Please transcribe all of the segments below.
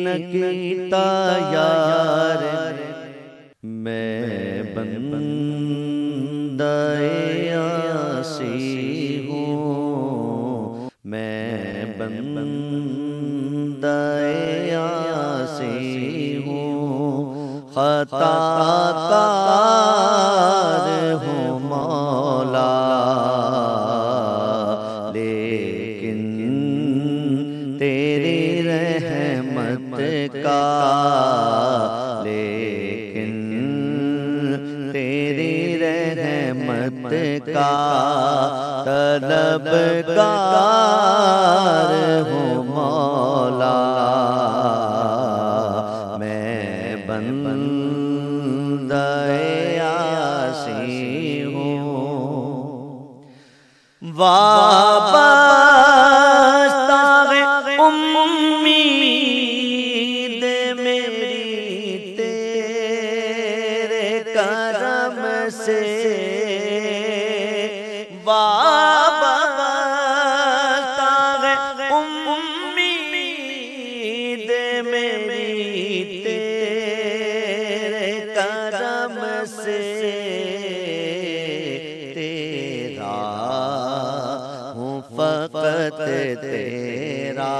नकीता यार मैं बंदाए आसी हूँ, मैं बंदाए आसी हूँ, खताकार हूँ मौला, लेकिन तेरी रहमत का, लेकिन तेरी रहमत का तलबगार हूँ मौला, मैं बंदाए आसी हूँ। वाबस्ता उम्मीद मेरी तेरे करम से, वाबस्ता उम्मीद मेरी तेरे करम से, तेरा हूँ फ़क़त तेरा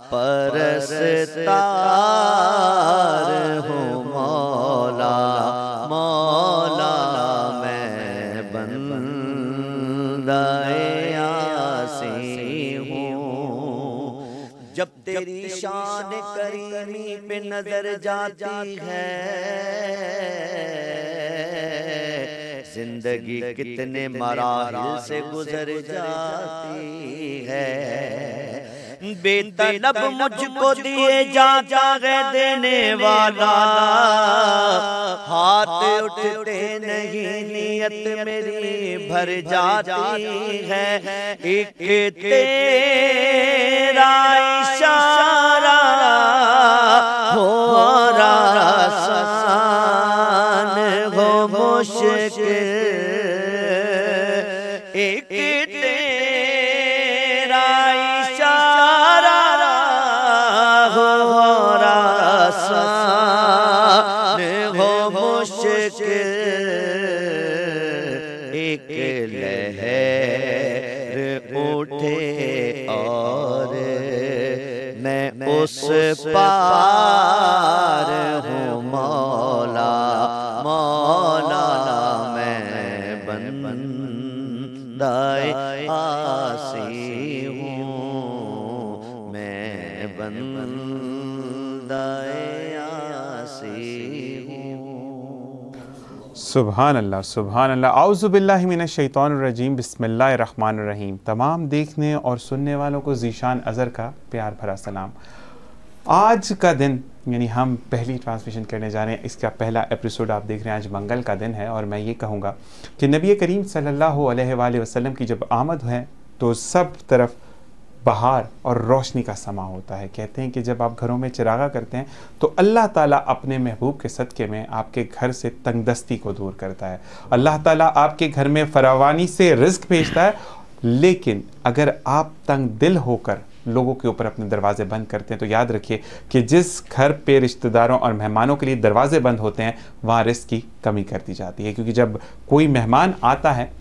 परस्तार हूँ मौला, मौला मैं बंदाए आसी हूँ। जब तेरी शान करीमी पे नजर जाती है, जिंदगी कितने मराहिल से गुजर जाती है। बेतलब मुझको दिए जाता है देने वाला, हाथ उठते नहीं नियत मेरी भर जाती है। एक तेरा इशारा हो आसान हो मुश्किल, एक तेरा इशारा हो आसान हो मुश्किल, एक लहर उठे और मैं उस पार हूँ मौला, मौला मैं बंदाए आसी हूँ, मैं बंदाए आसी हूँ। सुभान अल्लाह, सुभान अल्लाह। औज़ु बिल्लाहि मिनश शैतानिर रजीम, बिस्मिल्लाहिर रहमानिर रहीम। तमाम देखने और सुनने वालों को ज़ीशान अज़हर का प्यार भरा सलाम। आज का दिन यानी हम पहली ट्रांसमिशन करने जा रहे हैं, इसका पहला एपिसोड आप देख रहे हैं। आज मंगल का दिन है और मैं ये कहूँगा कि नबी करीम सल्लल्लाहु अलैहि वसल्लम की जब आमद है तो सब तरफ बहार और रोशनी का समा होता है। कहते हैं कि जब आप घरों में चिरागा करते हैं तो अल्लाह ताला अपने महबूब के सदक़े में आपके घर से तंगदस्ती को दूर करता है। अल्लाह ताला आपके घर में फरावानी से रिज़्क़ भेजता है। लेकिन अगर आप तंग दिल होकर लोगों के ऊपर अपने दरवाजे बंद करते हैं तो याद रखिए कि जिस घर पे रिश्तेदारों और मेहमानों के लिए दरवाजे बंद होते हैं वहाँ रिज़्क़ की कमी कर दी जाती है। क्योंकि जब कोई मेहमान आता है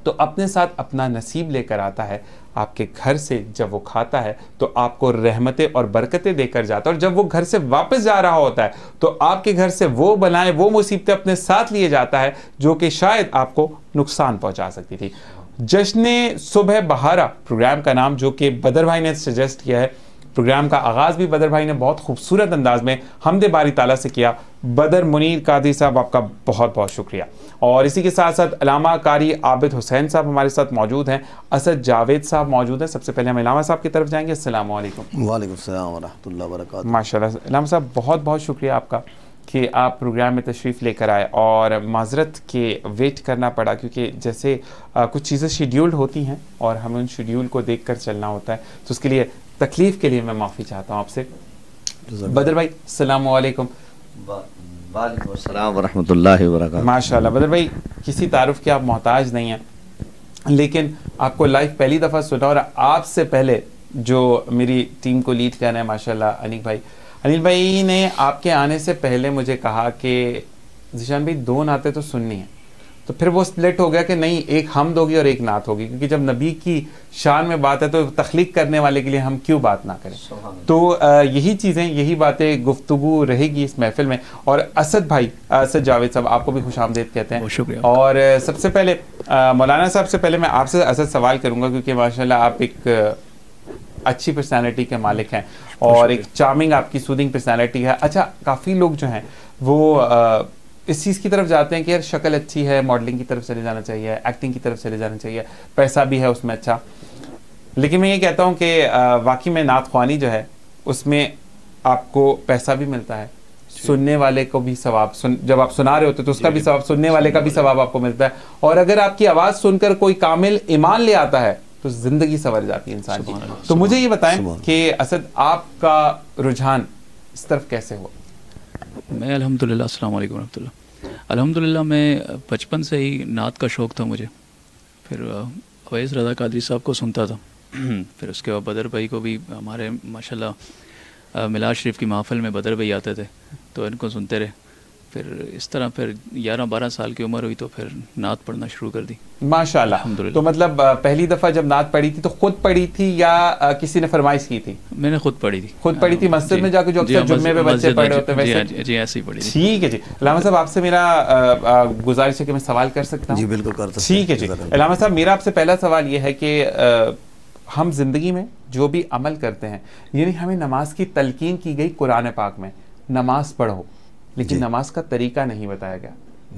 तो अपने साथ अपना नसीब लेकर आता है। आपके घर से जब वो खाता है तो आपको रहमतें और बरकतें देकर जाता है, और जब वो घर से वापस जा रहा होता है तो आपके घर से वो बलाएं, वो मुसीबतें अपने साथ लिए जाता है जो कि शायद आपको नुकसान पहुंचा सकती थी। जश्न सुबह बहारा प्रोग्राम का नाम, जो कि बदर भाई ने सजेस्ट किया है। प्रोग्राम का आगाज़ भी बदर भाई ने बहुत खूबसूरत अंदाज में हमदे बारी ताला से किया। बदर मुनीर कादी साहब, आपका बहुत बहुत शुक्रिया। और इसी के साथ साथ अलामा कारी आबिद हुसैन साहब हमारे साथ मौजूद हैं, असद जावेद साहब मौजूद हैं। सबसे पहले हम अलामा साहब की तरफ जाएंगे। अस्सलाम वालेकुम। वालेकुम सलाम व रहमतुल्लाहि व बरकातहू। माशाल्लाह अलामा साहब, बहुत बहुत शुक्रिया आपका कि आप प्रोग्राम में तशरीफ़ लेकर आए। और माजरत के वेट करना पड़ा क्योंकि जैसे कुछ चीज़ें शेड्यूल्ड होती हैं और हमें उन शेड्यूल को देख कर चलना होता है, तो उसके लिए तकलीफ़ के लिए मैं माफ़ी चाहता हूँ आपसे। बदर भाई अस्सलाम वालेकुम। वालेकुम अस्सलाम व रहमतुल्लाहि व बरकातहू। माशाल्लाह बदर भाई, किसी तारुफ के आप मोहताज नहीं हैं, लेकिन आपको लाइव पहली दफ़ा सुना और आपसे पहले जो मेरी टीम को लीड कर रहे हैं माशाल्लाह, अनिल भाई ने आपके आने से पहले मुझे कहा कि ज़ीशान भाई 2 नाते तो सुन्नी हैं। तो फिर वो स्प्लिट हो गया कि नहीं, एक हमद होगी और एक नात होगी, क्योंकि जब नबी की शान में बात है तो तख्लीक करने वाले के लिए हम क्यों बात ना करें। तो यही चीज़ें, यही बातें गुफ्तगू रहेगी इस महफिल में। और असद भाई, असद जावेद साहब, आपको भी खुशामदीद कहते हैं। शुक्रिया। और सबसे पहले मौलाना साहब से पहले मैं आपसे असद सवाल करूँगा, क्योंकि माशाल्लाह आप एक अच्छी पर्सनैलिटी के मालिक हैं और एक चार्मिंग आपकी सूदिंग पर्सनैलिटी है। अच्छा, काफ़ी लोग जो हैं वो इस चीज़ की तरफ जाते हैं कि यार शक्ल अच्छी है, मॉडलिंग की तरफ चले जाना चाहिए, एक्टिंग की तरफ चले जाना चाहिए, पैसा भी है उसमें अच्छा। लेकिन मैं ये कहता हूँ कि वाकई में नात ख्वानी जो है उसमें आपको पैसा भी मिलता है, सुनने वाले को भी सवाब, जब आप सुना रहे होते तो उसका भी सवाब, सुनने वाले का भी सवाब आपको मिलता है। और अगर आपकी आवाज़ सुनकर कोई कामिल ईमान ले आता है तो जिंदगी संवर जाती है इंसान की। तो मुझे ये बताएं कि असद, आपका रुझान इस तरफ कैसे हुआ? मैं अल्हम्दुलिल्लाह, अस्सलाम वालेकुम रहमतुल्लाह, अल्हम्दुलिल्लाह मैं बचपन से ही नात का शौक़ था मुझे। फिर अवैस रज़ा कादरी साहब को सुनता था, फिर उसके बाद बदर भाई को भी, हमारे माशाल्लाह मिलाद शरीफ की महफ़िल में बदर भाई आते थे तो इनको सुनते रहे। फिर इस तरह फिर 11-12 साल की उम्र हुई तो फिर नात पढ़ना शुरू कर दी माशाल्लाह। तो मतलब पहली दफ़ा जब नात पढ़ी थी तो खुद पढ़ी थी या किसी ने फरमाइश की थी? मैंने खुद पढ़ी थी। खुद पढ़ी थी मस्जिद में जाकर, जो अक्सर जुम्मे पे बच्चे पढ़े होते हैं वैसे? जी ऐसे ही पढ़ी थी। ठीक है जी। अल्लामा साहब, आपसे मेरा गुजारिश है कि मैं सवाल कर सकता हूँ? जी बिल्कुल कर सकते हैं। ठीक है जी। अल्लामा साहब, मेरा आपसे पहला सवाल ये है कि हम जिंदगी में जो भी अमल करते हैं, यानी हमें नमाज की तलकीन की गई कुरान पाक में, नमाज पढ़ो, लेकिन नमाज का तरीका नहीं बताया गया।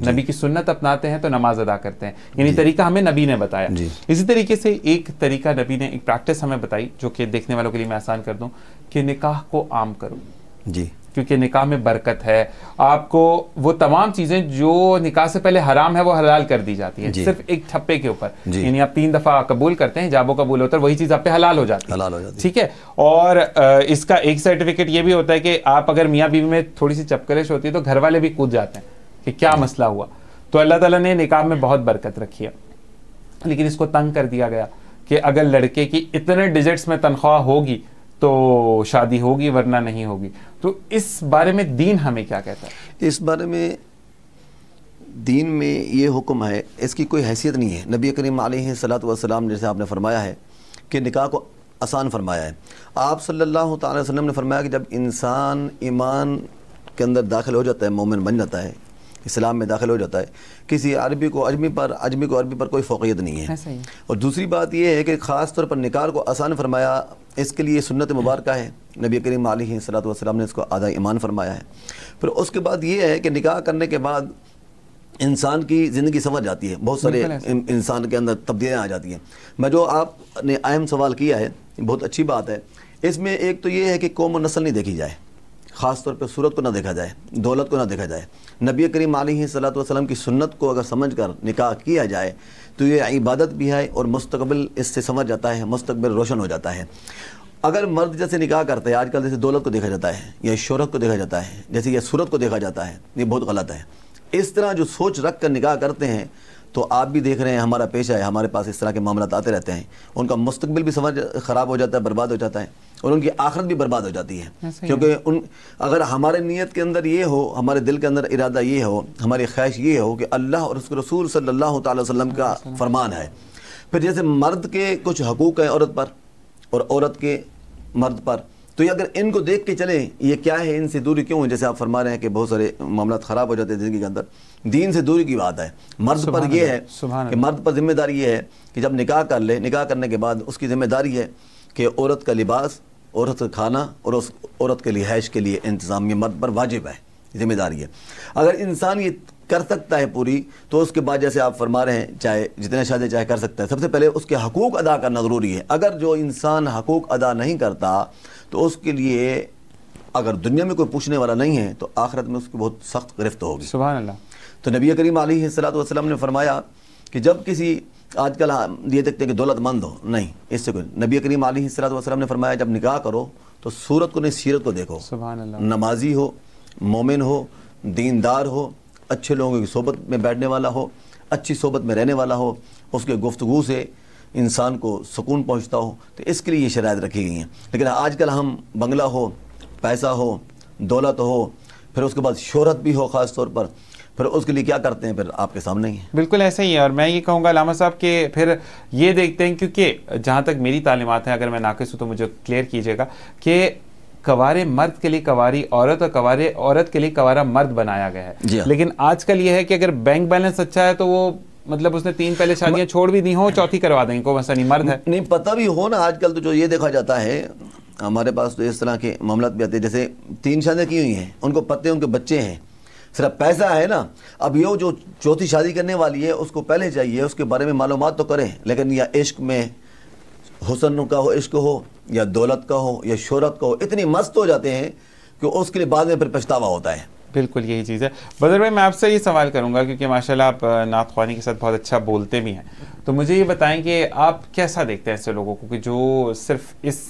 नबी की सुन्नत अपनाते हैं तो नमाज अदा करते हैं, यानी तरीका हमें नबी ने बताया। इसी तरीके से एक तरीका नबी ने, एक प्रैक्टिस हमें बताई जो कि देखने वालों के लिए मैं आसान कर दूं, कि निकाह को आम करो जी, क्योंकि निकाह में बरकत है। आपको वो तमाम चीज़ें जो निकाह से पहले हराम है वो हलाल कर दी जाती है, सिर्फ एक ठप्पे के ऊपर। यानी आप 3 दफ़ा कबूल करते हैं, जाबो कबूल होता है, वही चीज़ आप पे हलाल हो जाती है। ठीक है। और इसका एक सर्टिफिकेट ये भी होता है कि आप अगर मियाँ बीवी में थोड़ी सी चपकलिश होती है तो घर वाले भी कूद जाते हैं कि क्या मसला हुआ। तो अल्लाह ताला ने निकाह में बहुत बरकत रखी है, लेकिन इसको तंग कर दिया गया कि अगर लड़के की इतने डिजिट्स में तनख्वाह होगी तो शादी होगी, वरना नहीं होगी। तो इस बारे में दीन हमें क्या कहता है? इस बारे में दीन में ये हुक्म है, इसकी कोई हैसियत नहीं है। नबी करीम अलैहिस्सलातु वस्सलाम ने, जैसे आपने फरमाया है कि निकाह को आसान फरमाया है। आप सल्लल्लाहु अलैहि वसल्लम ने फरमाया कि जब इंसान ईमान के अंदर दाखिल हो जाता है, मोमिन बन जाता है, इस्लाम में दाखिल हो जाता है, किसी अरबी को अजमी पर कोई फ़ौक़ियत नहीं है। और दूसरी बात यह है कि ख़ास तौर पर निकाह को आसान फरमाया, इसके लिए सुन्नत मुबारक है। नबी करीम अलैहिस्सलातु वस्सलाम ने इसको आधा ईमान फरमाया है। फिर उसके बाद ये है कि निकाह करने के बाद इंसान की ज़िंदगी संवर जाती है, बहुत सारे इंसान के अंदर तब्दीलियाँ आ जाती हैं। मैं जो आपने अहम सवाल किया है, बहुत अच्छी बात है। इसमें एक तो ये है कि कौम और नस्ल नहीं देखी जाए, ख़ास तौर पे सूरत को ना देखा जाए, दौलत को ना देखा जाए। नबी करीम अलैहिस्सलातु वस्सलाम की सुन्नत को अगर समझ कर निकाह किया जाए तो ये इबादत भी है और मुस्तकबिल इससे समझ जाता है, मुस्तकबिल रोशन हो जाता है। अगर मर्द जैसे निकाह करते हैं आजकल, जैसे दौलत को देखा जाता है या शोहरत को देखा जाता है, जैसे यह सूरत को देखा जाता है, ये बहुत गलत है। इस तरह जो सोच रख कर निकाह करते हैं, तो आप भी देख रहे हैं, हमारा पेशा है, हमारे पास इस तरह के मामला आते रहते हैं। उनका मुस्तकबिल भी समझ ख़राब हो जाता है, बर्बाद हो जाता है, और उनकी आखिरत भी बर्बाद हो जाती है। क्योंकि अगर हमारे नीयत के अंदर ये हो, हमारे दिल के अंदर इरादा ये हो, हमारी ख्वाहिश ये हो कि अल्लाह और उसके रसूल सल्लल्लाहु अलैहि वसल्लम का फरमान है, फिर जैसे मर्द के कुछ हकूक़ हैं औरत पर और औरत के मर्द पर, तो ये अगर इनको देख के चले ये क्या है, इनसे दूरी क्यों है, जैसे आप फरमा रहे हैं कि बहुत सारे मामला ख़राब हो जाते हैं ज़िंदगी के अंदर, दीन से दूरी की बात है। मर्द पर यह है कि मर्द पर जिम्मेदारी ये है कि जब निकाह कर ले, निकाह करने के बाद उसकी ज़िम्मेदारी है कि औरत का लिबास, औरत का खाना और उस औरत के लिहाज के लिए इंतज़ाम, ये मर्द पर वाजिब है, जिम्मेदारी है। अगर इंसान ये कर सकता है पूरी, तो उसके बाद जैसे आप फरमा रहे हैं, चाहे जितने शादी चाहे कर सकता है, सबसे पहले उसके हकूक़ अदा करना ज़रूरी है। अगर जो इंसान हकूक़ अदा नहीं करता तो उसके लिए अगर दुनिया में कोई पूछने वाला नहीं है तो आखिरत में उसकी बहुत सख्त गिरफ्त होगी। सुभान अल्लाह। तो नबी करीम अलैहिस्सलातु वस्सलाम ने फरमाया कि जब किसी, आजकल ये देखते हैं कि दौलतमंद हो, नहीं, इससे कोई, नबी करीम अलैहिस्सलातु वस्सलाम ने फरमाया जब निकाह करो तो सूरत को नहीं, सीरत को देखो। सुभान अल्लाह। नमाजी हो, मोमिन हो, दीनदार हो, अच्छे लोगों की सोबत में बैठने वाला हो, अच्छी सोबत में रहने वाला हो, उसके गुफ्तगू से इंसान को सुकून पहुंचता हो, तो इसके लिए ये शराइत रखी गई हैं। लेकिन आजकल हम बंगला हो, पैसा हो, दौलत हो, फिर उसके बाद शोहरत भी हो ख़ास तौर पर, फिर उसके लिए क्या करते हैं, फिर आपके सामने ही है। बिल्कुल ऐसा ही है। और मैं ये कहूँगा अल्लामा साहब के फिर ये देखते हैं, क्योंकि जहाँ तक मेरी तालीमात हैं, अगर मैं नाक़िस हूँ तो मुझे क्लियर कीजिएगा, कि कवारे मर्द के लिए कवारी औरत और कवारे औरत के लिए कवारा मर्द बनाया गया है। लेकिन आजकल ये है कि अगर बैंक बैलेंस अच्छा है तो वो मतलब उसने 3 पहले शादियां छोड़ भी दी हो, चौथी करवा देंगे, कोई मसला नहीं, मर्द है। नहीं पता भी हो ना, आजकल तो जो ये देखा जाता है, हमारे पास तो इस तरह के मामला भी आते हैं, जैसे 3 शादियाँ की हुई हैं, उनको पते उनके बच्चे हैं, सिर्फ पैसा है ना। अब ये जो चौथी शादी करने वाली है उसको पहले चाहिए उसके बारे में मालूमात तो करें, लेकिन या इश्क में हुस्न का हो, इश्क हो, या दौलत का हो, या शोहरत का हो, इतनी मस्त हो जाते हैं कि उसके लिए बाद में फिर पछतावा होता है। बिल्कुल यही चीज़ है। बदर भाई, मैं आपसे ये सवाल करूंगा, क्योंकि माशाल्लाह आप नात ख्वानी के साथ बहुत अच्छा बोलते भी हैं, तो मुझे ये बताएं कि आप कैसा देखते हैं ऐसे लोगों को कि जो सिर्फ इस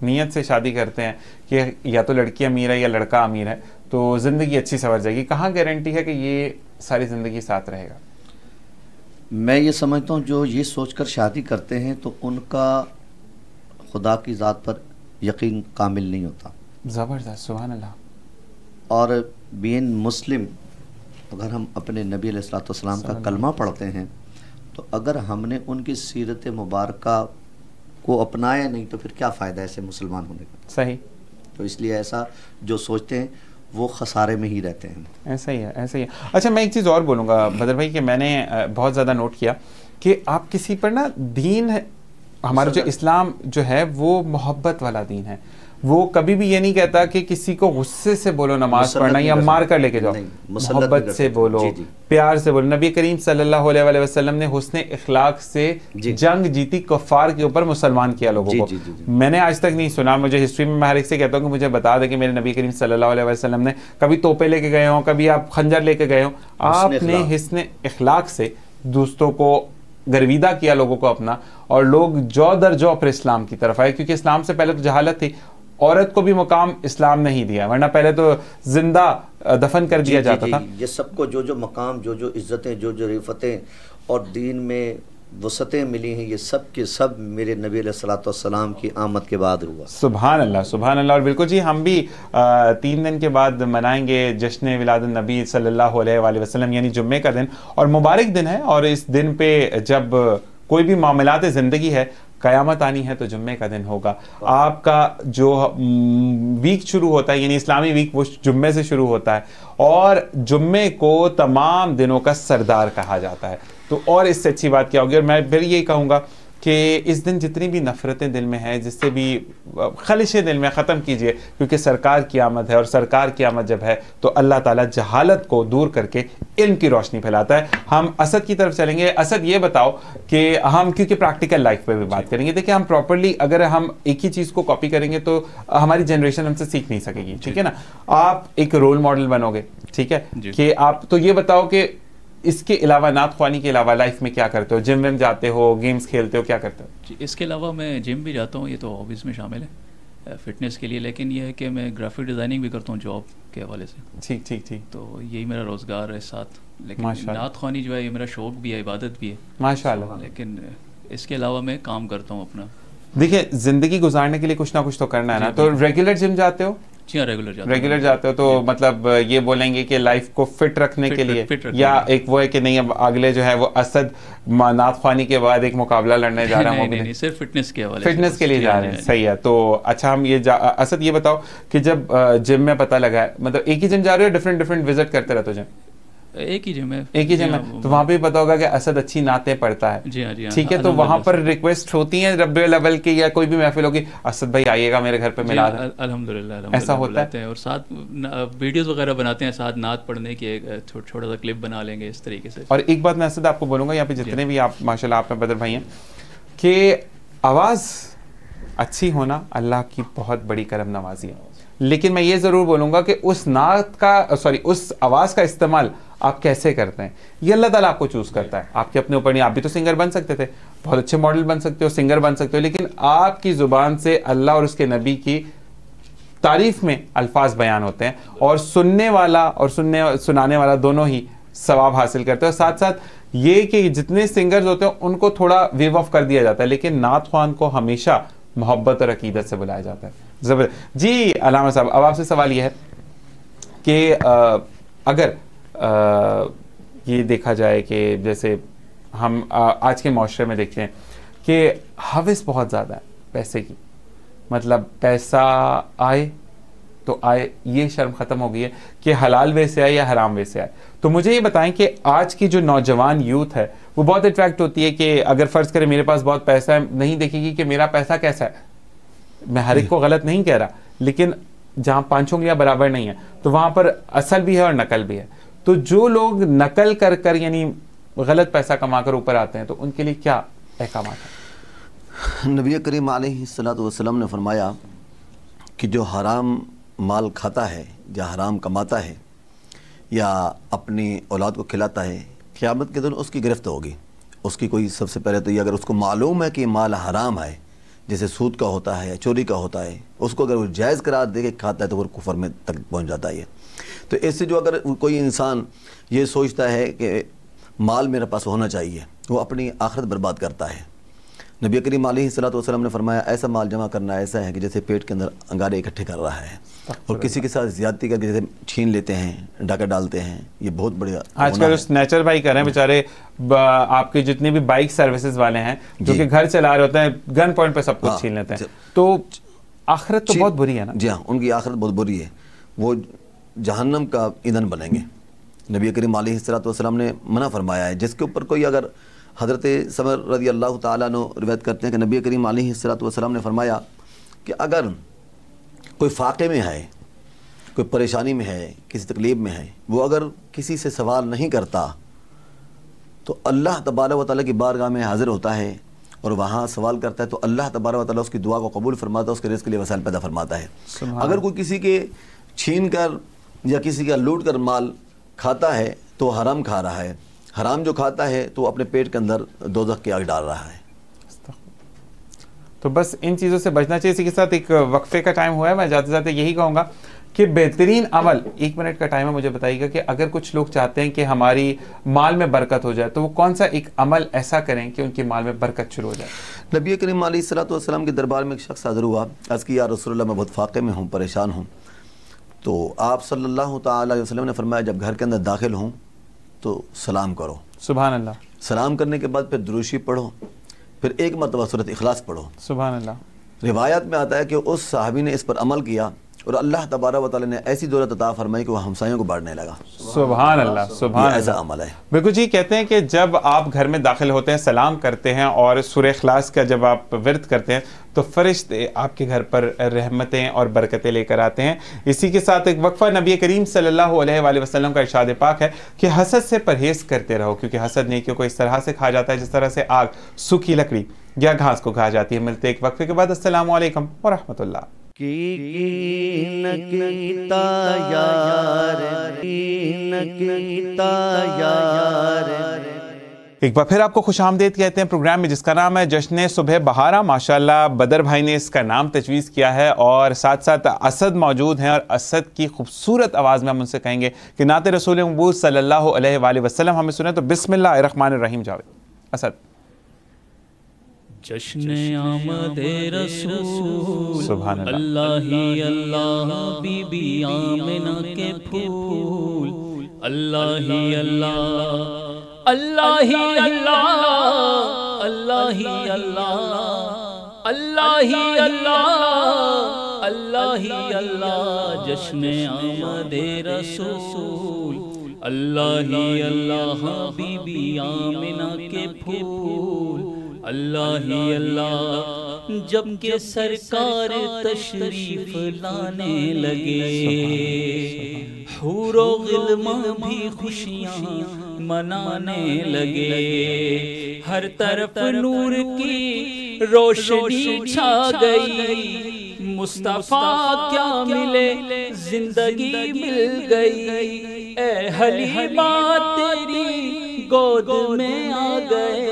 नीयत से शादी करते हैं कि या तो लड़की अमीर है या लड़का अमीर है तो ज़िंदगी अच्छी संवर जाएगी। कहाँ गारंटी है कि ये सारी ज़िंदगी साथ रहेगा? मैं ये समझता हूँ जो ये सोचकर शादी करते हैं तो उनका खुदा की ज़ात पर यकीन कामिल नहीं होता। ज़बरदस्त, सुभान अल्लाह। और बीइंग मुस्लिम, अगर हम अपने नबी अलैहिस्सलाम का कलमा पढ़ते हैं तो अगर हमने उनकी सीरत मुबारका को अपनाया नहीं तो फिर क्या फ़ायदा ऐसे मुसलमान होने का। सही। तो इसलिए ऐसा जो सोचते हैं वो खसारे में ही रहते हैं। ऐसा ही है, ऐसा ही है। अच्छा, मैं एक चीज़ और बोलूँगा बदर भाई कि मैंने बहुत ज़्यादा नोट किया कि आप किसी पर ना दीन, हमारा जो इस्लाम जो है वो मोहब्बत वाला दीन है। वो कभी भी ये नहीं कहता कि किसी को गुस्से से बोलो नमाज पढ़ना या मार कर लेके जाओ, मोहब्बत से बोलो, प्यार से बोलो। नबी करीम सल्लल्लाहु अलैहि वसल्लम ने हुस्ने इखलाक से जंग जीती कुफ्फार के ऊपर, मुसलमान किया लोगों को। मैंने आज तक नहीं सुना, मुझे हिस्ट्री में मैं हर एक से कहता हूँ कि मुझे बता दे कि मेरे नबी करीम सल्लल्लाहु अलैहि वसल्लम ने कभी तोपे लेके गए हों, कभी आप खंजर लेके गए हों, आपने हुस्ने इखलाक से दोस्तों को गर्विदा किया, लोगों को अपना, और लोग जौ दर जौ पर इस्लाम की तरफ आए। क्योंकि इस्लाम से पहले तो जहालत थी, औरत को भी मुकाम इस्लाम नहीं दिया, वरना पहले तो जिंदा दफन कर दिया जाता था। ये सबको जो जो मकाम, जो जो इज्जतें, जो जो रिफतें और दीन में वसतें मिली हैं, ये सब के सब मेरे नबी अलैहिस्सलाम की आमद के बाद हुआ। सुभान अल्लाह, सुभान अल्लाह। और बिल्कुल जी, हम भी 3 दिन के बाद मनाएंगे जश्न विलादत नबी सल्लल्लाहु अलैहि वसल्लम, यानी जुम्मे का दिन, और मुबारक दिन है। और इस दिन पे जब कोई भी मामलात ज़िंदगी है, क़यामत आनी है, तो जुम्मे का दिन होगा। आपका जो वीक शुरू होता है, यानी इस्लामी वीक, वो जुम्मे से शुरू होता है, और जुम्मे को तमाम दिनों का सरदार कहा जाता है। तो और इससे अच्छी बात क्या होगी। और मैं फिर यही कहूँगा कि इस दिन जितनी भी नफ़रतें दिल में हैं, जिससे भी खलिशें दिल में ख़त्म कीजिए, क्योंकि सरकार की आमद है, और सरकार की आमद जब है तो अल्लाह ताला जहालत को दूर करके इल्म की रोशनी फैलाता है। हम असद की तरफ चलेंगे। असद, ये बताओ कि हम, क्योंकि प्रैक्टिकल लाइफ पे भी बात करेंगे, देखिए हम प्रॉपरली अगर हम एक ही चीज़ को कॉपी करेंगे तो हमारी जनरेशन हमसे सीख नहीं सकेगी, ठीक है ना। आप एक रोल मॉडल बनोगे, ठीक है, कि आप तो ये बताओ कि इसके अलावा, नात ख्वानी के अलावा लाइफ में क्या करते हो? जिम विम जाते हो, गेम्स खेलते हो, क्या करते हो? जी, इसके अलावा मैं जिम भी जाता हूँ, ये तो हॉबीज़ में शामिल है फिटनेस के लिए। लेकिन ये है कि मैं ग्राफिक डिज़ाइनिंग भी करता हूँ जॉब के हवाले से। ठीक ठीक ठीक। तो यही मेरा रोज़गार है साथ। लेकिन नात ख्वानी जो है ये मेरा शौक़ भी है, इबादत भी है, माशाल्लाह। लेकिन इसके अलावा मैं काम करता हूँ अपना। देखिए, ज़िंदगी गुजारने के लिए कुछ ना कुछ तो करना है ना। तो रेगुलर जिम जाते हो? जी हाँ, रेगुलर जाते हो। तो मतलब ये बोलेंगे कि लाइफ को फिट रखने के लिए, या एक वो है कि नहीं अब अगले जो है वो असद नात ख्वानी के बाद एक मुकाबला लड़ने जा रहा हूँ? नहीं, सिर्फ फिटनेस के हवाले, फिटनेस के लिए जा रहे हैं। सही है। तो अच्छा, हम ये असद ये बताओ कि जब जिम में पता लगा है, मतलब एक ही जिम जा रहे हो, डिफरेंट डिफरेंट विजिट करते रहते हो जिम? एक ही जिम है। एक ही जिम है। तो वहाँ पे पता होगा कि असद अच्छी नातें पढ़ता है। जी हाँ, जी हाँ। ठीक है, तो वहाँ पर रिक्वेस्ट होती है रब्बे लेवल की, या कोई भी महफिल होगी, असद भाई आइएगा मेरे घर पे मिला दे? अल्हम्दुलिल्लाह ऐसा होता है। और साथ वीडियोस वगैरह बनाते हैं, साथ नात पढ़ने की एक छोटा सा क्लिप बना लेंगे इस तरीके से। और एक बात मैं असद आपको बोलूँगा, यहाँ पे जितने भी आप माशाल्लाह आप में बदर भाई हैं, कि आवाज़ अच्छी होना अल्लाह की बहुत बड़ी करम नवाजी है। लेकिन मैं ये ज़रूर बोलूँगा कि उस नात का, सॉरी, उस आवाज़ का इस्तेमाल आप कैसे करते हैं, ये अल्लाह ताला आपको चूज़ करता है, आपके अपने ऊपर नहीं। आप भी तो सिंगर बन सकते थे, बहुत अच्छे मॉडल बन सकते हो, सिंगर बन सकते हो, लेकिन आपकी ज़ुबान से अल्लाह और उसके नबी की तारीफ़ में अल्फाज बयान होते हैं, और सुनने वाला और सुनाने वाला दोनों ही सवाब हासिल करते हैं। और साथ साथ ये कि जितने सिंगर्स होते हैं उनको थोड़ा वेव ऑफ कर दिया जाता है, लेकिन नात ख्वान को हमेशा मोहब्बत और अकीदत से बुलाया जाता है। जबरदस्त जी। अलामा साहब, अब आपसे सवाल ये है कि अगर ये देखा जाए कि जैसे हम आज के माशरे में देखते हैं कि हवस बहुत ज़्यादा है पैसे की, मतलब पैसा आए तो आए, ये शर्म ख़त्म हो गई है कि हलाल वे से आए या हराम वे से आए। तो मुझे ये बताएं कि आज की जो नौजवान यूथ है वो बहुत अट्रैक्ट होती है कि अगर फ़र्ज़ करें मेरे पास बहुत पैसा है, नहीं देखेगी कि मेरा पैसा कैसा है। मैं हर एक को गलत नहीं कह रहा, लेकिन जहाँ 5 उंगलियां बराबर नहीं है तो वहाँ पर असल भी है और नकल भी है। तो जो लोग नकल कर कर यानी गलत पैसा कमा कर ऊपर आते हैं तो उनके लिए क्या अहकाम है? नबी करीम अलैहिस्सलातु वस्सलाम ने फरमाया कि जो हराम माल खाता है या हराम कमाता है या अपनी औलाद को खिलाता है, क़यामत के दिन उसकी गिरफ्त होगी। उसकी कोई सबसे पहले तो ये, अगर उसको मालूम है कि माल हराम है, जैसे सूद का होता है या चोरी का होता है, उसको अगर वो जायज़ करार दे के खाता है तो वो कुफर में तक पहुंच जाता है। तो इससे जो अगर कोई इंसान ये सोचता है कि माल मेरे पास होना चाहिए, वो अपनी आखिरत बर्बाद करता है। नबी करीम अलैहिस्सलातु वस्सलाम ने फरमाया ऐसा माल जमा करना ऐसा है कि जैसे पेट के अंदर अंगारे इकट्ठे कर रहा है, और किसी के साथ ज्यादती करके जैसे छीन लेते हैं, डाका डालते हैं। ये बहुत बढ़िया आजकल उस नेचर भाई कर रहे हैं बेचारे, आपके जितने भी बाइक सर्विसेज वाले हैं जो कि घर चला रहे होते हैं, गन पॉइंट पे सब कुछ छीन लेते हैं। तो आखिरत तो बहुत बुरी है ना। जी हाँ, उनकी आखिरत बहुत बुरी है, वो जहन्नम का ईंधन बनेंगे। नबी करीम अलैहिस्सलातु वस्सलाम ने मना फरमाया है, जिसके ऊपर कोई अगर हज़रत समर रज़ी अल्लाह ताला अन्हु रिवायत करते हैं कि नबी करीम अलैहिस्सलातु वस्सलाम ने फरमाया कि अगर कोई फ़ाक़े में है, कोई परेशानी में है, किसी तकलीफ़ में है, वो अगर किसी से सवाल नहीं करता तो अल्लाह तबारक व तआला की बारगाह में हाज़िर होता है और वहाँ सवाल करता है तो अल्लाह तबारक व तआला उसकी दुआ को कबूल फरमाता है, उसके रिज़्क़ के लिए वसाइल पैदा फरमाता है। अगर कोई किसी के छीन कर या किसी का लूट कर माल खाता है तो हराम खा रहा है। हराम जो खाता है तो अपने पेट के अंदर दोज़ख की आग डाल रहा है। तो बस इन चीज़ों से बचना चाहिए। इसी के साथ एक वक्फे का टाइम हुआ है, मैं जाते जाते यही कहूँगा कि बेहतरीन अमल, 1 मिनट का टाइम है, मुझे बताइएगा कि अगर कुछ लोग चाहते हैं कि हमारी माल में बरकत हो जाए तो वो कौन सा एक अमल ऐसा करें कि उनकी माल में बरकत शुरू हो जाए? नबी करीम अलैहिस्सलातु वस्सलाम के दरबार में एक शख्स हाज़िर हुआ, अर्ज़ की या रसूलल्लाह मैं बहुत फ़ाक़े में हूँ, परेशान हूँ। तो आप सल्लल्लाहु तआला अलैहि वसल्लम ने फरमाया जब घर के अंदर दाखिल हों तो सलाम करो। सुभान अल्लाह। सलाम करने के बाद फिर दुरूशी पढ़ो, फिर 1 मरतबा सूरत इखलास पढ़ो। सुभान अल्लाह। रिवायत में आता है कि उस साहबी ने इस पर अमल किया और अल्लाह तबारक व तआला ने ऐसी दौलत अता फरमाई कि वो हमसायों को बांटने लगा। सुभान अल्लाह, सुभान ऐसा अल्लाह। अमल है। बिल्कुल जी। कहते हैं कि जब आप घर में दाखिल होते हैं, सलाम करते हैं और सूरह इखलास का जब आप विर्द करते हैं तो फरिश्ते आपके घर पर रहमतें और बरकतें लेकर आते हैं। इसी के साथ एक वक्फा, नबी करीम सल्लल्लाहु अलैहि वसल्लम का इरशाद पाक है कि हसद से परहेज़ करते रहो, क्योंकि हसद नेकियों को इस तरह से खा जाता है जिस तरह से आग सूखी लकड़ी या घास को खा जाती है। मिलते एक वक्फे के बाद। अस्सलामु अलैकुम व रहमतुल्लाह। एक बार फिर आपको खुशामदीद कहते हैं प्रोग्राम में जिसका नाम है जश्न सुबह बहारा। माशाल्लाह बदर भाई ने इसका नाम तजवीज़ किया है और साथ साथ असद मौजूद हैं और असद की खूबसूरत आवाज़ में हम उनसे कहेंगे कि नाते रसूल मकबूल सल्लल्लाहु अलैहि वसल्लम हमें सुने। तो बिस्मिल्लाहिर्रहमानिर्रहीम जावेद। असद। जश्न आमदे रसूल सुभान अल्लाह। अल्लाह ही अल्लाह, बीबी आमिना के फूल, अल्लाह ही अल्लाह, अल्लाह ही अल्लाह, अल्लाह ही अल्लाह, अल्लाह ही अल्लाह, अल्लाह ही अल्लाह। जश्न आमदे रसूल अल्लाह ही अल्लाह, बीबी आमिना के फूल, अल्लाह ही अल्लाह। जब के सरकार तशरीफ लाने लगे, हूरो गिल्मा भी खुशियाँ मनाने लगे। हर तरफ नूर की रोशनी छा गई, मुस्तफा क्या मिले जिंदगी मिल गई। ए हलीमा तेरी गोद में आ गए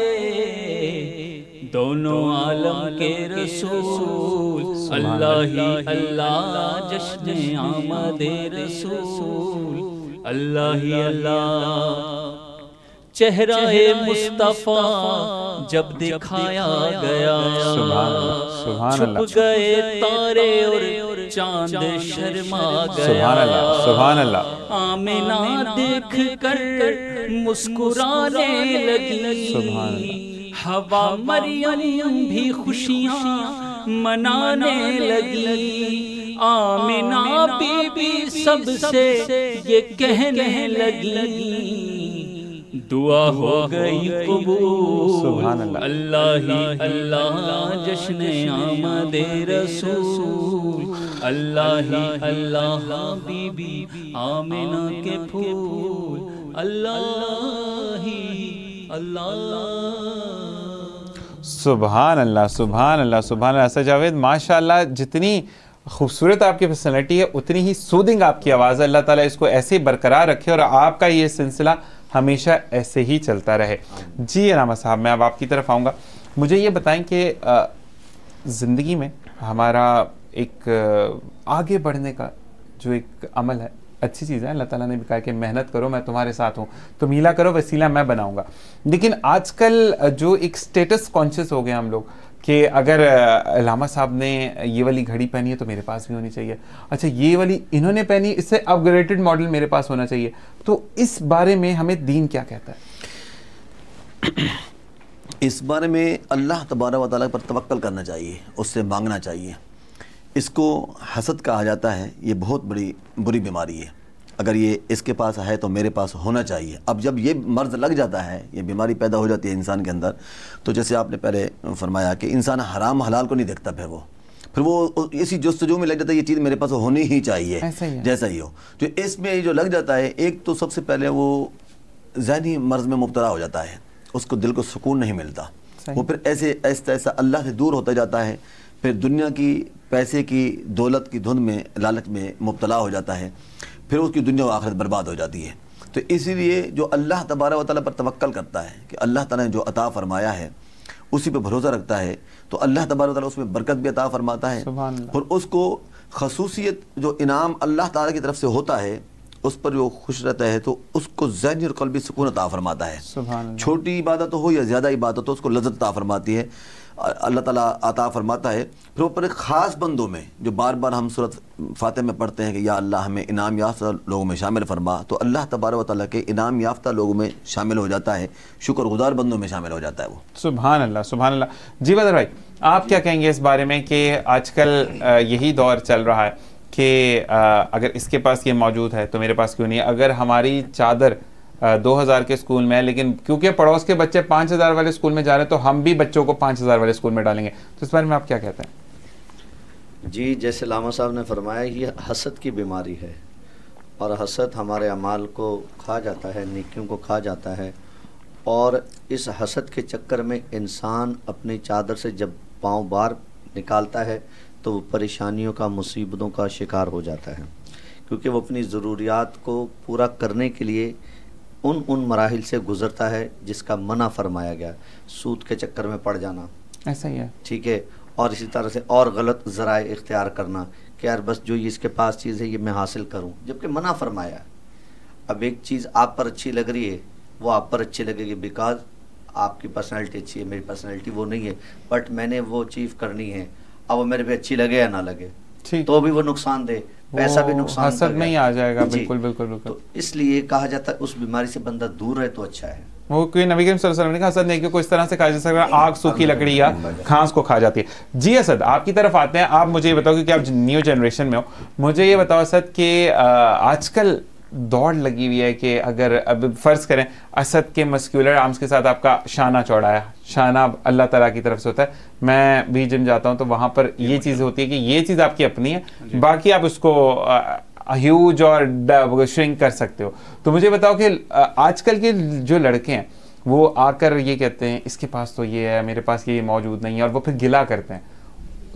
दोनों आलम के रसूल, अल्लाह ही अल्लाह। जश्न आमदे रसूल अल्लाह ही अल्लाह। चेहरा-ए मुस्तफा जब दिखाया गया, छुप गए तारे और चांद शर्मा गया। सुभान अल्लाह, सुभान अल्लाह। आमिना देख कर मुस्कुराने लगी, हवा मरियम भी खुशियाँ मनाने लगी। आमिना बीबी सबसे ये कहने लगी, दुआ हो गई कबूल, अल्लाह ही अल्लाह जश्न आमद रसूल, अल्लाह ही अल्लाह बीबी आमिना के फूल, अल्लाह ही अल्लाह। सुभान अल्लाह, सुभान अल्लाह, सुभान अल्लाह। सर जावेद, माशाल्लाह, जितनी खूबसूरत आपकी पर्सनैलिटी है उतनी ही सूदिंग आपकी आवाज़ है। अल्लाह ताला इसको ऐसे ही बरकरार रखे और आपका ये सिलसिला हमेशा ऐसे ही चलता रहे। जी अनामा साहब, मैं अब आपकी तरफ आऊँगा। मुझे ये बताएं कि ज़िंदगी में हमारा एक आगे बढ़ने का जो एक अमल है, अच्छी चीज़ है। अल्लाह ताला ने भी कहा कि मेहनत करो, मैं तुम्हारे साथ हूँ, तुम हीला करो, वसीला मैं बनाऊँगा। लेकिन आजकल जो एक स्टेटस कॉन्शियस हो गए हम लोग कि अगर अल्लामा साहब ने ये वाली घड़ी पहनी है तो मेरे पास भी होनी चाहिए, अच्छा ये वाली इन्होंने पहनी, इससे अपग्रेडेड मॉडल मेरे पास होना चाहिए। तो इस बारे में हमें दीन क्या कहता है? इस बारे में अल्लाह तबारक व तआला पर तवक्कल करना चाहिए, उससे मांगना चाहिए। इसको हसद कहा जाता है। ये बहुत बड़ी बुरी बीमारी है। अगर ये इसके पास है तो मेरे पास होना चाहिए। अब जब ये मर्ज़ लग जाता है, ये बीमारी पैदा हो जाती है इंसान के अंदर, तो जैसे आपने पहले फरमाया कि इंसान हराम हलाल को नहीं देखता, फिर वो इसी जस्तजू में लग जाता है, ये चीज़ मेरे पास होनी ही चाहिए, जैसा ही हो। तो इसमें जो लग जाता है, एक तो सबसे पहले वो ज़हनी मर्ज़ में मुब्तला हो जाता है, उसको दिल को सुकून नहीं मिलता, वो फिर ऐसे ऐसा अल्लाह से दूर होता जाता है, फिर दुनिया की, पैसे की, दौलत की धुंध में, लालच में मुब्तला हो जाता है, फिर उसकी दुनिया व आखिरत बर्बाद हो जाती है। तो इसीलिए जो अल्लाह तबारक व तआला पर तवक्कल करता है कि अल्लाह ताला ने जो अता फरमाया है उसी पर भरोसा रखता है, तो अल्लाह तबारक व तआला उसमें बरकत भी अता फरमाता है और उसको खसूसियत जो इनाम अल्लाह ताला की तरफ से होता है उस पर जो खुश रहता है तो उसको ज़हनी और क़ल्बी सुकून अता फरमाता है। छोटी इबादत हो या ज़्यादा इबादत हो, उसको लज़्ज़त अता फरमाती है, अल्लाह ताला अता फरमाता है। फिर ऊपर ख़ास बंदों में जो बार बार हम सूरत फातिहा में पढ़ते हैं कि या अल्लाह हमें इनाम याफ्ता लोगों में शामिल फरमा, तो अल्लाह तबारक व तआला के इनाम याफ्ता लोगों में शामिल हो जाता है, शुक्रगुजार बंदों में शामिल हो जाता है वो। सुभान अल्लाह, सुभान अल्लाह। जी बदर भाई, आप क्या कहेंगे इस बारे में कि आजकल यही दौर चल रहा है कि अगर इसके पास ये मौजूद है तो मेरे पास क्यों नहीं है? अगर हमारी चादर 2000 के स्कूल में है, लेकिन क्योंकि पड़ोस के बच्चे 5000 वाले स्कूल में जा रहे हैं तो हम भी बच्चों को 5000 वाले स्कूल में डालेंगे, तो इस बारे में आप क्या कहते हैं? जी, जैसे लामा साहब ने फरमाया, ये हसद की बीमारी है और हसद हमारे अमाल को खा जाता है, नेकियों को खा जाता है, और इस हसद के चक्कर में इंसान अपनी चादर से जब पाँव बाहर निकालता है तो वो परेशानियों का, मुसीबतों का शिकार हो जाता है, क्योंकि वो अपनी ज़रूरियात को पूरा करने के लिए उन मराहिल से गुज़रता है जिसका मना फरमाया गया। सूद के चक्कर में पड़ जाना, ऐसा ही है, ठीक है, और इसी तरह से और गलत ज़राए इख्तियार करना कि यार बस जो ये इसके पास चीज़ है ये मैं हासिल करूं, जबकि मना फरमाया। अब एक चीज़ आप पर अच्छी लग रही है, वो आप पर अच्छी लगेगी बिकॉज आपकी पर्सनैलिटी अच्छी है, मेरी पर्सनैलिटी वो नहीं है, बट मैंने वो अचीव करनी है। अब वो मेरे पे अच्छी लगे या ना लगे तो भी वो नुकसान दे, पैसा भी नुकसान हसद में ही आ जाएगा। बिल्कुल बिल्कुल बिल्कुल। तो इसलिए कहा जाता है उस बीमारी से बंदा दूर रहे तो अच्छा है। वो कोई नबी करीम सल्लल्लाहु अलैहि वसल्लम ने कहा हसद नेकी को इस तरह से कहा जा सकता है, आग सूखी लकड़ी या घास को खा जाती है। जी असद, आपकी तरफ आते हैं। आप मुझे ये बताओ कि आप न्यू जनरेशन में हो, मुझे ये बताओ असद कि आजकल दौड़ लगी हुई है कि अगर अब फ़र्ज़ करें असद के मस्क्यूलर आर्म्स के साथ आपका शाना चौड़ा है, शाना अल्लाह ताला की तरफ से होता है, मैं भी जिम जाता हूं तो वहां पर ये चीज़ होती है कि ये चीज़ आपकी अपनी है, बाकी आप उसको ह्यूज और श्रिंक कर सकते हो। तो मुझे बताओ कि आजकल के जो लड़के हैं वो आकर ये कहते हैं इसके पास तो ये है, मेरे पास ये मौजूद नहीं है, और वो फिर गिला करते हैं।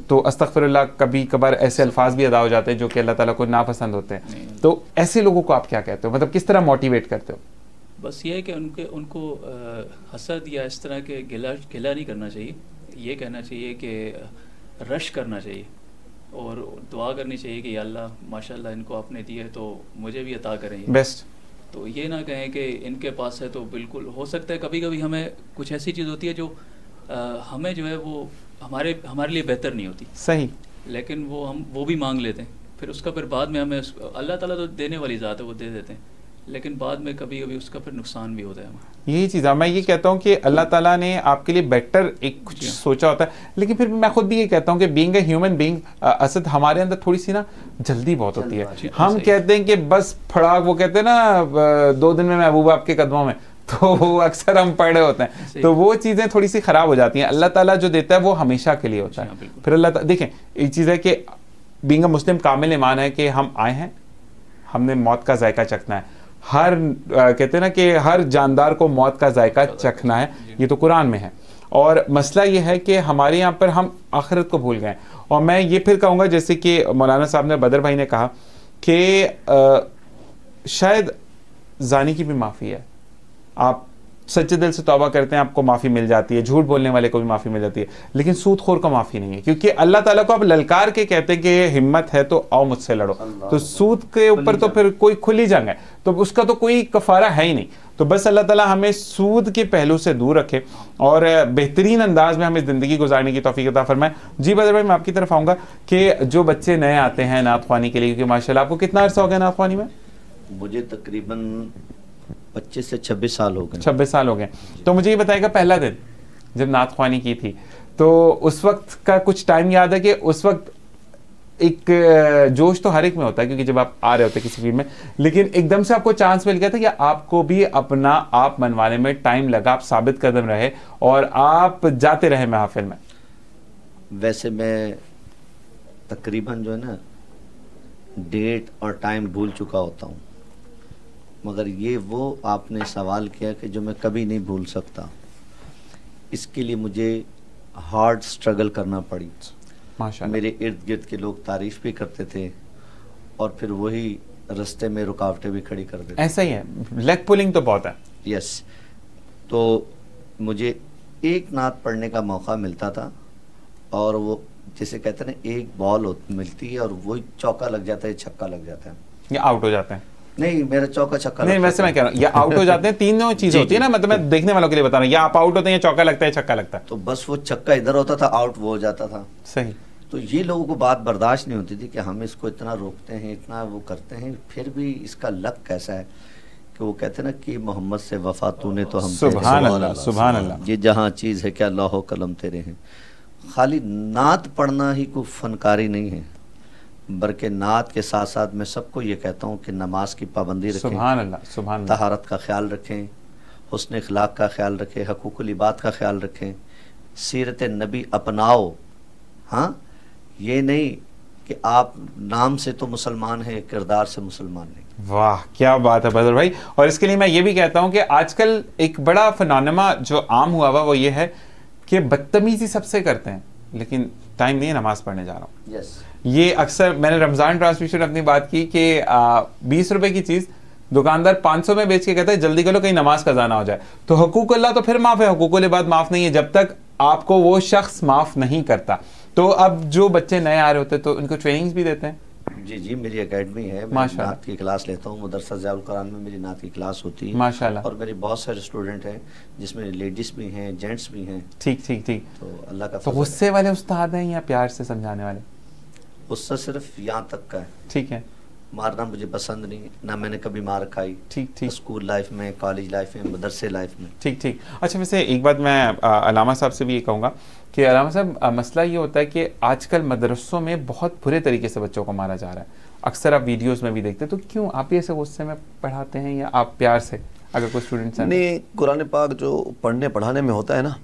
तो अस्तगफिरुल्लाह, कभी कभार ऐसे अल्फाज भी अदा हो जाते हैं जो कि अल्लाह ताला को नापसंद होते हैं। तो ऐसे लोगों को आप क्या कहते हो, मतलब किस तरह मोटिवेट करते हो? बस ये है कि उनको हसद या इस तरह के गिला नहीं करना चाहिए, ये कहना चाहिए कि रश करना चाहिए और दुआ करनी चाहिए कि या अल्लाह माशाल्लाह इनको आपने दिए तो मुझे भी अता करें। बेस्ट तो ये ना कहें कि इनके पास है तो बिल्कुल हो सकता है। कभी कभी हमें कुछ ऐसी चीज़ होती है जो हमें जो है वो हमारे लिए बेहतर नहीं होती, सही, लेकिन हम वो भी मांग लेते हैं, फिर उसका फिर बाद में हमें अल्लाह ताला तो देने वाली ज़ात है, वो दे देते हैं, लेकिन बाद में कभी कभी उसका फिर नुकसान भी होता है हमें। यही चीज़ है, मैं ये कहता हूँ कि अल्लाह ताला ने आपके लिए बेटर एक कुछ सोचा होता है, लेकिन फिर मैं खुद भी ये कहता हूँ कि being a human being Asad हमारे अंदर थोड़ी सी ना जल्दी बहुत होती है। हम कहते हैं कि बस फड़ाक, वो कहते हैं ना 2 दिन में महबूबा आपके कदमों में, तो वो अक्सर हम पढ़े होते हैं, तो वो चीज़ें थोड़ी सी ख़राब हो जाती हैं। अल्लाह ताला जो देता है वो हमेशा के लिए होता है। फिर अल्लाह देखें, एक चीज़ है कि बीइंग अ मुस्लिम कामिल ईमान है कि हम आए हैं, हमने मौत का जायका चखना है। हर कहते हैं ना कि हर जानदार को मौत का जायका चखना है, ये तो कुरान में है। और मसला ये है कि हमारे यहाँ पर हम आखिरत को भूल गए। और मैं ये फिर कहूँगा, जैसे कि मौलाना साहब ने, बदर भाई ने कहा कि शायद जानी की भी माफ़ी है, आप सच्चे दिल से तौबा करते हैं आपको माफ़ी मिल जाती है, झूठ बोलने वाले को भी माफ़ी मिल जाती है, लेकिन सूदखोर को माफ़ी नहीं है, क्योंकि अल्लाह ताला को आप ललकार के कहते हैं कि हिम्मत है तो आओ मुझसे लड़ो। तो सूद के ऊपर तो फिर कोई खुली जंग है, तो उसका तो कोई कफारा है ही नहीं। तो बस अल्लाह ताला हमें सूद के पहलू से दूर रखे और बेहतरीन अंदाज में हमें ज़िंदगी गुजारने की तौफीक अता फरमाए। जी बदर भाई, मैं आपकी तरफ आऊँगा कि जो बच्चे नए आते हैं नात ख्वानी के लिए, क्योंकि माशाल्लाह आपको कितना अर्सा हो गया नात ख्वानी में? मुझे तकरीबन 25 से 26 साल हो गए। 26 साल हो गए। तो मुझे ये बताएगा, पहला दिन जब नात ख्वानी की थी तो उस वक्त का कुछ टाइम याद है? कि उस वक्त एक जोश तो हर एक में होता है, क्योंकि जब आप आ रहे होते किसी फील्ड में, लेकिन एकदम से आपको चांस मिल गया था या आपको भी अपना आप मनवाने में टाइम लगा, आप साबित कदम रहे और आप जाते रहे महफिल में? वैसे मैं तकरीबन जो है ना डेट और टाइम भूल चुका होता हूँ, मगर ये वो आपने सवाल किया कि जो मैं कभी नहीं भूल सकता, इसके लिए मुझे हार्ड स्ट्रगल करना पड़ी। माशाअल्लाह। मेरे इर्द गिर्द के लोग तारीफ भी करते थे और फिर वही रास्ते में रुकावटें भी खड़ी कर देते। ऐसा ही है, लेग पुलिंग तो बहुत है। यस, तो मुझे एक नात पढ़ने का मौका मिलता था और वो जैसे कहते हैं ना, एक बॉल मिलती है और वही चौका लग जाता है, छक्का लग जाता है, या आउट हो जाते हैं। नहीं, मेरा चौका छक्का नहीं, वैसे मैं कह रहा हूँ या आउट हो जाते हैं, तीनों चीजें होती है ना, मतलब मैं देखने वालों के लिए बता रहा हूँ, या आप आउट होते हैं या चौका लगता है, छक्का लगता है। तो बस वो छक्का इधर होता था, आउट वो हो जाता था। सही। तो ये लोगों को बात बर्दाश्त नहीं होती थी कि हम इसको इतना रोकते हैं, इतना वो करते हैं, फिर भी इसका लक कैसा है कि वो कहते हैं ना कि मोहम्मद से वफा तूने तो हम। सुभान अल्लाह, सुभान अल्लाह। ये जहाँ चीज़ है क्या लौहो कलम तेरे हैं। खाली नात पढ़ना ही कोई फनकारी नहीं है, बल्कि नात के साथ साथ मैं सबको ये कहता हूँ कि नमाज की पाबंदी रखें, सुभान अल्लाह, सुभान अल्लाह, तहारत का ख्याल रखें, हुस्न इखलाक का ख्याल रखें, हकूकुल इबाद का ख्याल रखें, सीरत नबी अपनाओ। हाँ, ये नहीं कि आप नाम से तो मुसलमान हैं, किरदार से मुसलमान नहीं। वाह, क्या बात है बदर भाई। और इसके लिए मैं ये भी कहता हूँ कि आजकल एक बड़ा फिनोमेना जो आम हुआ हुआ वो ये है कि बदतमीजी सबसे करते हैं, लेकिन टाइम नहीं है, नमाज पढ़ने जा रहा हूँ। यस, ये अक्सर मैंने रमज़ान ट्रांसमिशन अपनी बात की कि 20 रुपए की चीज़ दुकानदार 500 में बेच के कहता है जल्दी करो कहीं नमाज का जाना हो जाए। तो हुकूक अल्लाह तो फिर माफ़ है, हुकूकुल इबाद माफ़ नहीं है जब तक आपको वो शख्स माफ़ नहीं करता। तो अब जो बच्चे नए आ रहे होते तो उनको ट्रेनिंग्स भी देते हैं? जी जी, मेरी एकेडमी है, मैं नात की क्लास लेता हूँ, मदरसा ज़ियाउल कुरान में मेरी नात की क्लास होती है माशाल्लाह। और मेरे बहुत सारे स्टूडेंट हैं जिसमें लेडीज़ भी हैं, जेंट्स भी हैं। ठीक ठीक ठीक। तो अल्लाह का तो गुस्से वाले उस्ताद हैं या प्यार से समझाने वाले? गुस्सा सिर्फ यहाँ तक का है। ठीक है। मारना मुझे पसंद नहीं, ना मैंने कभी मार खाई। ठीक ठीक। स्कूल लाइफ में, कॉलेज लाइफ में, मदरसे लाइफ में। ठीक ठीक। अच्छा, वैसे एक बात मैं अलामा साहब से भी ये कहूँगा कि अलामा साहब, मसला ये होता है कि आजकल मदरसों में बहुत बुरे तरीके से बच्चों को मारा जा रहा है, अक्सर आप वीडियोस में भी देखते हैं। तो क्यों आप ये ऐसे गुस्से में पढ़ाते हैं या आप प्यार से, अगर कोई स्टूडेंट्स नहीं, कुरान पाक जो पढ़ने पढ़ाने में होता है ना,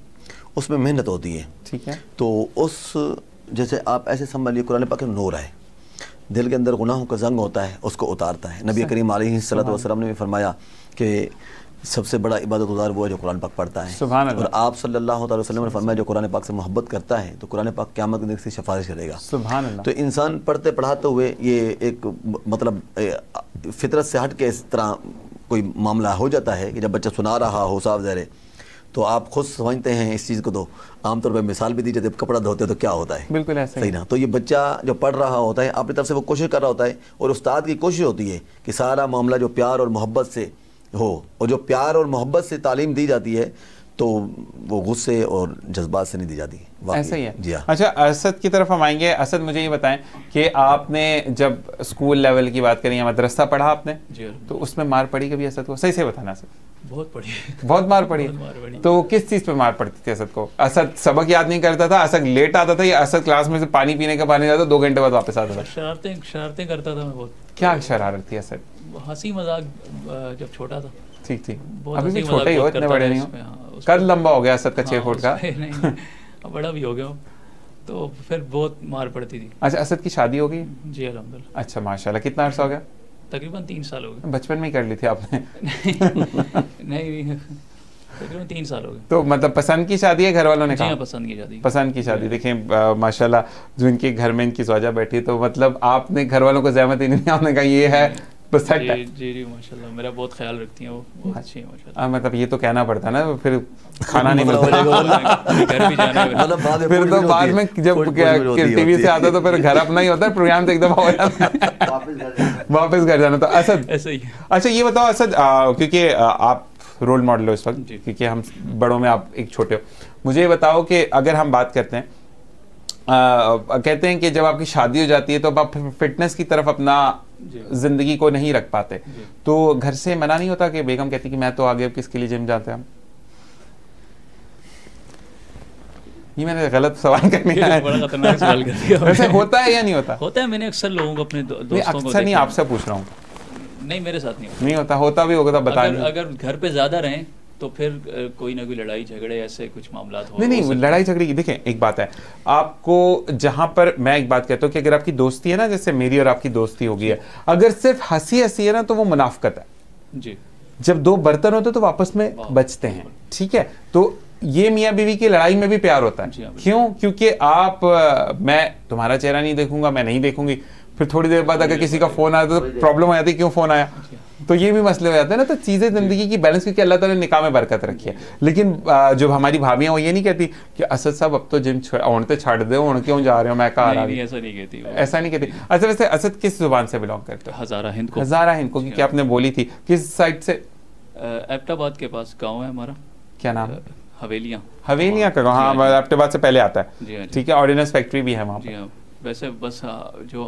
उसमें मेहनत होती है। ठीक है। तो उस जैसे आप ऐसे समझ लीजिए, कुरान पाक में नूर है, दिल के अंदर गुनाहों का जंग होता है, उसको उतारता है। नबी करीम अलैहिस्सलातु वस्सलाम ने भी फरमाया कि सबसे बड़ा इबादत गुज़ार वो है जो कुरान पाक पढ़ता है। सुभान अल्लाह। और आप सल्लल्लाहु अलैहि वसल्लम ने फरमाया जो कुरान पाक से मोहब्बत करता है तो कुरान पाक क़यामत के दिन से सिफारिश करेगा। सुभान अल्लाह। तो इंसान पढ़ते पढ़ाते हुए ये एक मतलब फितरत से हट के इस तरह कोई मामला हो जाता है कि जब बच्चा सुना रहा हो साफ ज़ाहिर, तो आप खुद समझते हैं इस चीज़ को, तो आमतौर पर मिसाल भी दी जाती है, कपड़ा धोते तो क्या होता है, बिल्कुल ऐसा सही ना। तो ये बच्चा जो पढ़ रहा होता है अपनी तरफ से वो कोशिश कर रहा होता है, और उस्ताद की कोशिश होती है कि सारा मामला जो प्यार और मोहब्बत से हो, और जो प्यार और मोहब्बत से तालीम दी जाती है तो वो गुस्से और जज्बात से नहीं दी जाती। ऐसा ही है जी हाँ। अच्छा, असद की तरफ हम आएंगे। असद, मुझे ये बताएं कि आपने जब स्कूल लेवल की बात करी या मदरसा पढ़ा आपने, तो उसमें मार पड़ी कभी असद को? सही से बताना असद। बहुत पड़ी, बहुत मार पड़ी। तो किस चीज़ पे मार पड़ती थी असद को? असद सबक याद नहीं करता था, असद लेट आता था, या असद क्लास में से पानी पीने का पानी जाता 2 घंटे बाद वापस आता था? शरारतें करता था मैं बहुत। क्या शरारत थी असद? हंसी मजाक जब छोटा था। ठीक ठीक, अभी भी छोटे ही हो, इतने बड़े नहीं हो। कद लंबा हो गया असद का 6 फुट का। नहीं, बड़ा भी हो गया, तो फिर बहुत मार पड़ती थी। अच्छा, असद की शादी हो गई? जी अल्हम्दुलिल्लाह। अच्छा माशाल्लाह, कितना अर्सा हो गया? तकरीबन 3 साल हो गए। बचपन में ही कर ली थी आपने? नहीं, तकरीबन 3 साल हो गए। तो मतलब पसंद की शादी है, घर वालों ने कहा? पसंद की शादी। पसंद की शादी। देखें माशाल्लाह, जो इनके घर में इनकी ज़ौजा बैठी, तो मतलब आपने घर वालों को ज़हमत ही नहीं, आपने कहा ये है जी माशाल्लाह, मेरा बहुत ख्याल रखती हैं वो, बहुत अच्छी है माशाल्लाह। मतलब ये तो कहना पड़ता ना, फिर खाना नहीं मिलता घर भी जाना है, फिर तो बाद में जब टीवी से आता तो फिर घर अपना ही होता है, प्रोग्राम तो एकदम हो जाता है, वापस घर जाना। तो असद ऐसा ही। अच्छा ये बताओ असद, क्योंकि आप रोल मॉडल हो इस वक्त, क्योंकि हम बड़ों में आप एक छोटे हो, मुझे ये बताओ कि अगर हम बात करते हैं, कहते हैं कि जब आपकी शादी हो जाती है तो आप फिटनेस की तरफ अपना जिंदगी को नहीं रख पाते, तो घर से मना नहीं होता कि बेगम कहती कि मैं तो आगे किसके लिए जिम जाते हैं? ये मैंने गलत सवाल कर लिया है, बड़ा खतरनाक सवाल कर दिया। वैसे होता है या नहीं होता? होता है, मैंने अक्सर लोगों को, अपने दोस्तों को, अक्सर नहीं, आपसे पूछ रहा हूँ। नहीं, मेरे साथ नहीं होता। होता भी होगा तो बताएं। अगर घर पे ज्यादा रहें तो फिर कोई ना कोई लड़ाई झगड़े ऐसे कुछ मामला हो। नहीं, लड़ाई झगड़े की देखें एक बात है, आपको जहां पर मैं एक बात कहता हूँ कि अगर आपकी दोस्ती है ना, जैसे मेरी और आपकी दोस्ती होगी है, अगर सिर्फ हंसी हंसी है ना तो वो मुनाफकत है जी। जब 2 बर्तन होते तो आपस में बचते हैं, ठीक है? तो ये मियाँ बीवी की लड़ाई में भी प्यार होता है। क्यों? क्योंकि मैं तुम्हारा चेहरा नहीं देखूंगा, मैं नहीं देखूंगी, फिर थोड़ी देर बाद अगर किसी का फोन आया तो प्रॉब्लम हो जाती है, क्यों फोन आया, तो ये भी मसले हो जाते हैं ना। तो चीज़ें ज़िंदगी की बैलेंस, क्योंकि अल्लाह ताला ने निकाह में बरकत रखी है। लेकिन जो हमारी भाभियाँ वो ये नहीं कहती कि असद साहब अब तो जिम औरतें छाड़ दे, उड़ क्यों जा रहे हो, मैं कहा रहा, ऐसा नहीं कहती, ऐसा नहीं कहती। अच्छा वैसे असद किस जुबान से बिलोंग करते हो? हज़ारा हिंद को। हज़ारा हिंद को, क्योंकि आपने बोली थी किस साइड से? एबटाबाद के पास गाँव है हमारा। क्या नाम? हवेलियाँ। हवेलियाँ का गाँव? हाँ, एबटाबाद से पहले आता है, ठीक है। ऑर्डिनेंस फैक्ट्री भी है वहाँ पर। वैसे बस जो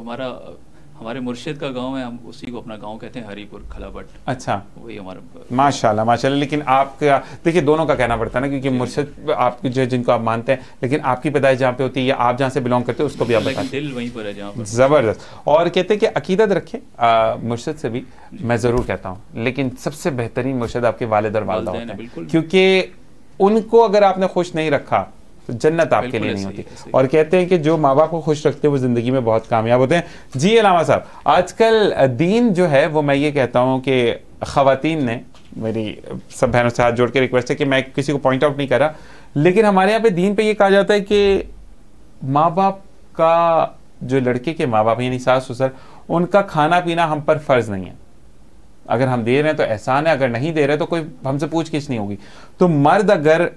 हमारे मुर्शिद का गांव है, हम उसी को अपना गांव कहते हैं, हरीपुर खलाबट। अच्छा, वही हमारा। माशाल्लाह माशाल्लाह। लेकिन आपका देखिए दोनों का कहना पड़ता है ना, क्योंकि मुर्शिद आपकी जो जिनको आप मानते हैं, लेकिन आपकी पैदाइश जहाँ पे होती है या आप जहाँ से बिलोंग करते हो उसको भी आप बताएं। दिल वहीं पर है जहाँ पर। ज़बरदस्त। और कहते हैं कि अकीदत रखें, मुर्शिद से भी मैं ज़रूर कहता हूँ, लेकिन सबसे बेहतरीन मुर्शिद आपके वालिद और वालिदा होते हैं, क्योंकि उनको अगर आपने खुश नहीं रखा तो जन्नत आपके लिए नहीं होती। और कहते हैं कि जो माँ बाप को खुश रखते हैं वो ज़िंदगी में बहुत कामयाब होते हैं। जी अलामा साहब, आजकल दीन जो है वो, मैं ये कहता हूँ कि ख़वातीन ने, मेरी सब बहनों से हाथ जोड़ के रिक्वेस्ट है कि मैं किसी को पॉइंट आउट नहीं कर रहा, लेकिन हमारे यहाँ पे दीन पे ये कहा जाता है कि माँ बाप का, जो लड़के के माँ बाप यानी सास ससुर, उनका खाना पीना हम पर फ़र्ज़ नहीं है। अगर हम दे रहे हैं तो एहसान है, अगर नहीं दे रहे तो कोई हमसे पूछ गिछ नहीं होगी। तो मर्द अगर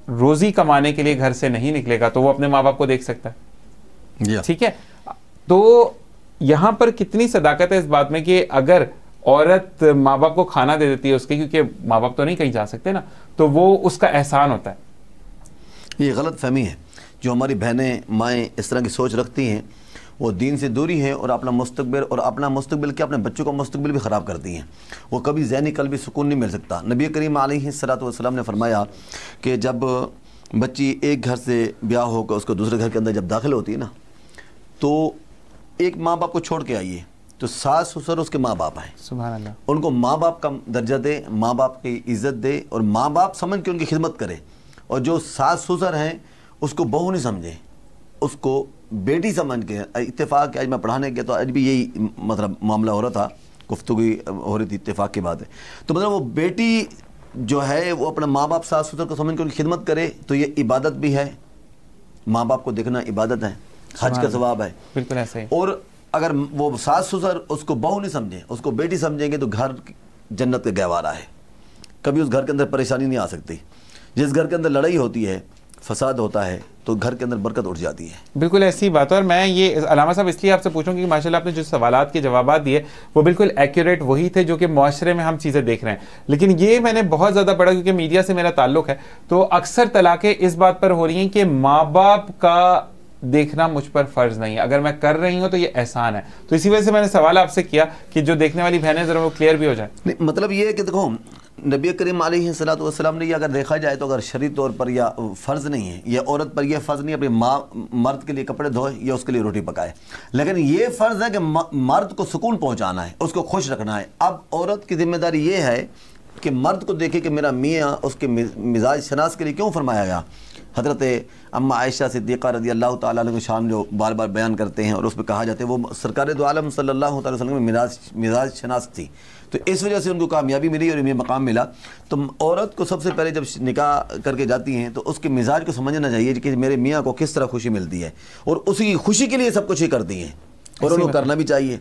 रोजी कमाने के लिए घर से नहीं निकलेगा तो वो अपने माँ बाप को देख सकता है, ठीक है? तो यहां पर कितनी सदाकत है इस बात में कि अगर औरत माँ बाप को खाना दे देती है उसके, क्योंकि माँ बाप तो नहीं कहीं जा सकते ना, तो वो उसका एहसान होता है। ये गलत फहमी है, जो हमारी बहनें माएँ इस तरह की सोच रखती हैं, वो दीन से दूरी है और अपना मुस्तकबिल क्या, अपने बच्चों का मुस्तकबिल भी ख़राब करती हैं। वो कभी ज़हनी कल्बी सुकून नहीं मिल सकता। नबी करीम अलैहिस्सलातु वस्सलाम ने फरमाया कि जब बच्ची एक घर से ब्याह होकर उसको दूसरे घर के अंदर जब दाखिल होती है ना, तो एक माँ बाप को छोड़ के आइए, तो सास ससुर उसके माँ बाप हैं, सुभान अल्लाह। उनको माँ बाप का दर्जा दे, माँ बाप की इज़्ज़त दे और माँ बाप समझ के उनकी खिदमत करे। और जो सास ससुर हैं उसको बहू नहीं समझे, उसको बेटी समझ के। इत्तेफाक आज मैं पढ़ाने गया तो आज भी यही मतलब मामला हो रहा था, गुफ्तगू हो रही थी, इत्तेफाक की बात है। तो मतलब वो बेटी जो है वो अपने माँ बाप सास ससुर को समझ के उनकी खिदमत करे, तो ये इबादत भी है, माँ बाप को देखना इबादत है, हज का सवाब है, बिल्कुल ऐसे ही। और अगर वो सास ससुर उसको बहू नहीं समझे, उसको बेटी समझेंगे, तो घर जन्नत का गहवारा है, कभी उस घर के अंदर परेशानी नहीं आ सकती। जिस घर के अंदर लड़ाई होती है, फसाद होता है, तो घर के अंदर बरकत उठ जाती है। बिल्कुल ऐसी बात है। और मैं ये अलामा साहब इसलिए आपसे पूछूंगी कि माशाल्लाह आपने जो सवालात के जवाब दिए वो बिल्कुल एक्यूरेट वही थे जो कि मुआशरे में हम चीज़ें देख रहे हैं। लेकिन ये मैंने बहुत ज़्यादा पढ़ा, क्योंकि मीडिया से मेरा ताल्लुक है, तो अक्सर तलाक़ें इस बात पर हो रही हैं कि माँ बाप का देखना मुझ पर फ़र्ज़ नहीं है, अगर मैं कर रही हूँ तो ये एहसान है। तो इसी वजह से मैंने सवाल आपसे किया कि जो देखने वाली बहनें ज़रा वो क्लियर भी हो जाए। नहीं, मतलब ये है कि देखो नबी करीम अलैहिस्सलातु वस्सलाम ने ये अगर देखा जाए तो अगर शरई तौर पर या फ़र्ज़ नहीं है, या औरत पर यह फ़र्ज़ नहीं है अपनी मर्द के लिए कपड़े धोए या उसके लिए रोटी पकाए, लेकिन ये फ़र्ज़ है कि मर्द को सुकून पहुँचाना है, उसको खुश रखना है। अब औरत की जिम्मेदारी ये है कि मर्द को देखे कि मेरा मियाँ उसके मिजाज शनास के लिए क्यों फरमाया गया। हज़रत अम्मा आयशा सिद्दीक़ा रज़ी अल्लाह ताला अन्हा के शान जो बार बार बयान करते हैं और उसमें कहा जाता है वो सरकार दो आलम सल्लल्लाहु अलैहि वसल्लम में मिजाज शनास थी, तो इस वजह से उनको कामयाबी मिली और ये मकाम मिला। तो औरत को सबसे पहले जब निकाह करके जाती हैं तो उसके मिजाज को समझना चाहिए कि मेरे मियाँ को किस तरह खुशी मिलती है, और उसी खुशी के लिए सब कुछ ही करती हैं और उनको करना भी चाहिए।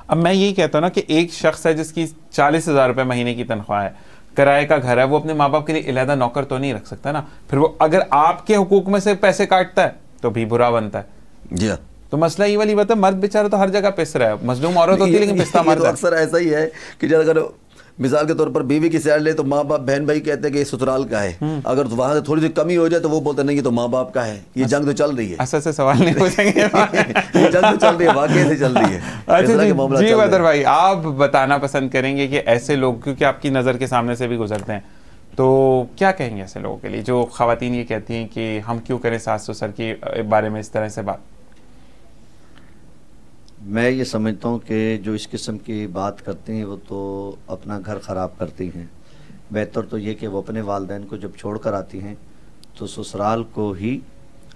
अब मैं यही कहता हूँ ना कि एक शख्स है जिसकी 40,000 रुपये महीने की तनख्वाह है, किराए का घर है, वो अपने माँ बाप के लिए इलादा नौकर तो नहीं रख सकता ना। फिर वो अगर आपके हुकूक में से पैसे काटता है तो भी बुरा बनता है। जी, तो मसला ये वाली बात है, मर्द बेचारा तो हर जगह पिस रहा है, मजलूम औरत होती है लेकिन पिसता मर्द है। अक्सर ऐसा ही है कि जब अगर मिसाल के तौर पर बीवी की सैर ले तो माँ बाप बहन भाई कहते हैं कि ये ससुराल का है, अगर वहाँ से थोड़ी सी कमी हो जाए तो वो बोलते नहीं ये तो माँ बाप का है। ये जंग तो चल रही है, ऐसा से सवाल नहीं पूछेंगे। ये जंग तो चल रही है, वाकई से चल रही है। अच्छा जी बदर भाई, आप बताना पसंद करेंगे कि ऐसे लोग, क्योंकि आपकी नज़र के सामने से भी गुजरते हैं, तो क्या कहेंगे ऐसे लोगों के लिए जो ख़वातीन ये कहती हैं कि हम क्यों करें सास ससुर के बारे में इस तरह से बात? मैं ये समझता हूँ कि जो इस किस्म की बात करते हैं वो तो अपना घर ख़राब करती हैं। बेहतर तो ये कि वो अपने वालिदैन को जब छोड़ कर आती हैं तो ससुराल को ही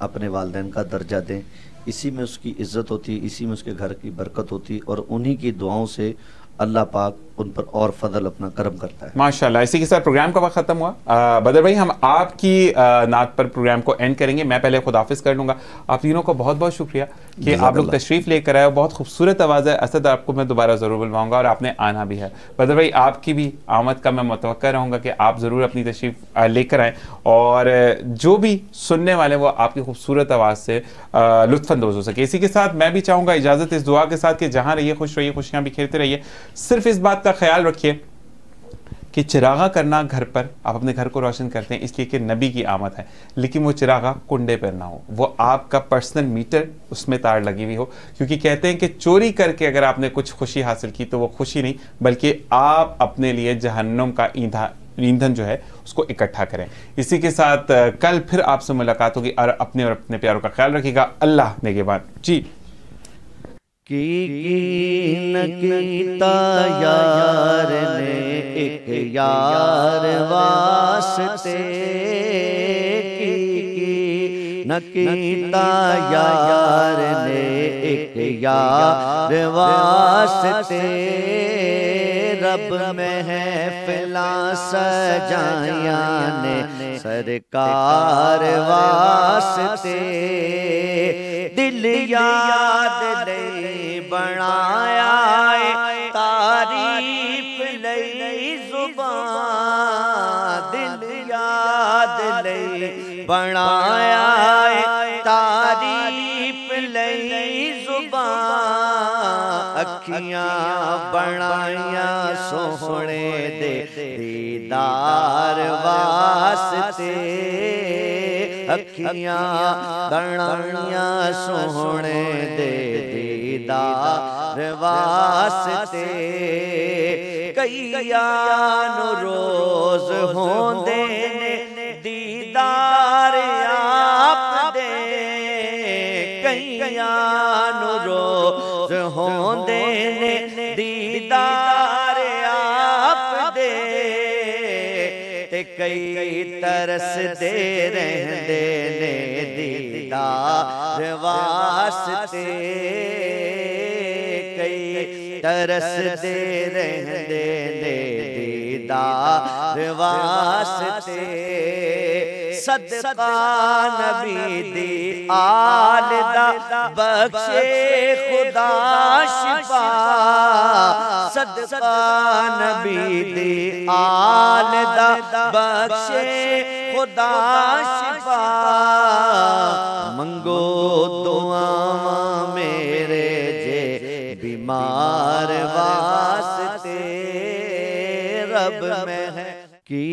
अपने वालिदैन का दर्जा दें। इसी में उसकी इज़्ज़त होती, इसी में उसके घर की बरकत होती, और उन्हीं की दुआओं से अल्लाह पाक उन पर और फजल अपना करम करता है। माशाल्लाह। इसी के साथ प्रोग्राम का वक्त ख़त्म हुआ। बदर भाई, हम आपकी नात पर प्रोग्राम को एंड करेंगे। मैं पहले खुदाफिज कर लूँगा। आप तीनों को बहुत बहुत शुक्रिया कि आप लोग तशरीफ़ लेकर आए। बहुत खूबसूरत आवाज़ है। असद, आपको मैं दोबारा ज़रूर बुलवाऊँगा और आपने आना भी है। बदर भाई, आपकी भी आमद का मैं मुतवक्किल रहूँगा कि आप ज़रूर अपनी तशरीफ़ लेकर आएँ, और जो भी सुनने वाले वो आपकी खूबसूरत आवाज़ से लुत्फ़अंदोज़ हो सके। इसी के साथ मैं भी चाहूँगा इजाज़त इस दुआ के साथ कि जहाँ रहिए खुश रहिए, खुशियाँ बिखेरते रहिए। सिर्फ इस बात का ख्याल रखिए कि चिरागा करना घर पर, आप अपने घर को रोशन करते हैं इसलिए कि नबी की आमद है, लेकिन वो चिरागा कुंडे पर ना हो, वो आपका पर्सनल मीटर उसमें तार लगी हुई हो। क्योंकि कहते हैं कि चोरी करके अगर आपने कुछ खुशी हासिल की तो वो खुशी नहीं, बल्कि आप अपने लिए जहन्नुम का ईंधन जो है उसको इकट्ठा करें। इसी के साथ कल फिर आपसे मुलाकात होगी, और अपने प्यारों का ख्याल रखिएगा। अल्लाह नेगेबान जी। की न कीता यार ने एक यार वास्ते, की न कीता यार ने एक यार वास्ते, रब महफिला सजाया ने सरकार वास्ते, दिल याद ले बनाया तारीफ लई जुबान, दिल याद ले बनाया तारीफ लई जुबान, अखियां बनाया सोहने दे दीदार वास्ते, अखियां बनाया सोहने दे दीदार वास्ते, कईयां नूं रोज होंदे ने दीदार आप दे, कईयां नूं रोज होंदे ने दीदार आप दे, ते कई तरस दे रहंदे ने दीदार वास्ते, कई तरस दे रहंदे ने दीदार वास्ते, सदका नबी दी आल दा बख्शे खुदा शिफा, सदका नबी दी आल दा बख्शे खुदा शिफा मंगो दुआ मेरे जे बीमार वास्ते रब में है की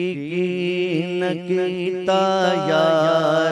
न कीता यार।